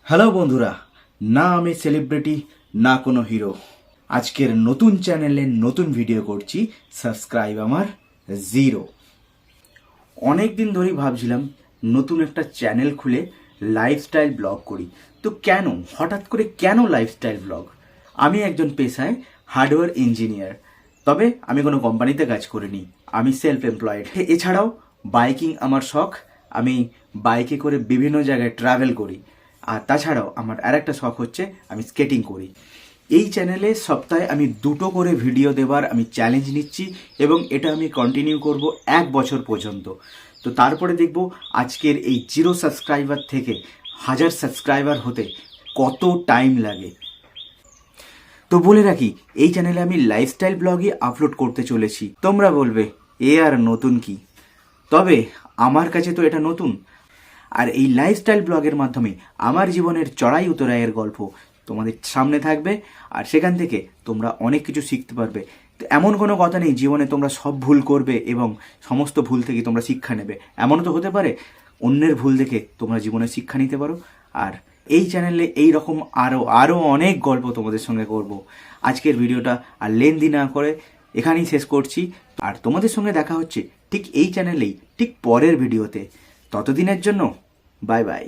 Hello বন্ধুরা, না আমি সেলিব্রিটি না কোনো হিরো। আজকের নতুন চ্যানেলে নতুন ভিডিও করছি, সাবস্ক্রাইব আমার 0। অনেক দিন ধরেই ভাবছিলাম নতুন একটা চ্যানেল খুলে লাইফস্টাইল ব্লগ করি। তো হঠাৎ করে কেন লাইফস্টাইল ব্লগ? আমি একজন পেশায় হার্ডওয়্যার ইঞ্জিনিয়ার, তবে আমি কোনো কোম্পানিতে কাজ করিনি, আমি সেলফ এমপ্লয়েড। এছাড়াও বাইকিং আমার শখ, আমি বাইকে করে বিভিন্ন জায়গায় ট্রাভেল করি। আর তাছাড়াও আমার আরেকটা শখ হচ্ছে আমি স্কেটিং করি। এই চ্যানেলে সপ্তাহে আমি 2টো করে ভিডিও দেবার আমি চ্যালেঞ্জ নিচ্ছি এবং এটা আমি কন্টিনিউ করব 1 বছর পর্যন্ত। তো তারপরে দেখব আজকের এই 0 সাবস্ক্রাইবার থেকে 1000 সাবস্ক্রাইবার হতে কত টাইম লাগে। তো বলে রাখি, এই চ্যানেলে আমি লাইফস্টাইল ব্লগই আপলোড করতে চলেছি। তোমরা বলবে এ আর নতুন কি, তবে আমার কাছে তো এটা নতুন। আর এই লাইফস্টাইল ব্লগের মাধ্যমে আমার জীবনের চড়াই উতরাইয়ের গল্প তোমাদের সামনে থাকবে, আর সেখান থেকে তোমরা অনেক কিছু শিখতে পারবে। তো এমন কোনো কথা নেই জীবনে তোমরা সব ভুল করবে এবং সমস্ত ভুল থেকে তোমরা শিক্ষা নেবে, এমনও তো হতে পারে অন্যের ভুল দেখে তোমরা জীবনে শিক্ষা নিতে পারো। আর এই চ্যানেলে এই রকম আরও অনেক গল্প তোমাদের সঙ্গে করব। আজকের ভিডিওটা আর লেন্দি না করে এখানেই শেষ করছি, আর তোমাদের সঙ্গে দেখা হচ্ছে ঠিক এই চ্যানেলেই ঠিক পরের ভিডিওতে। ততদিনের জন্য বাই বাই।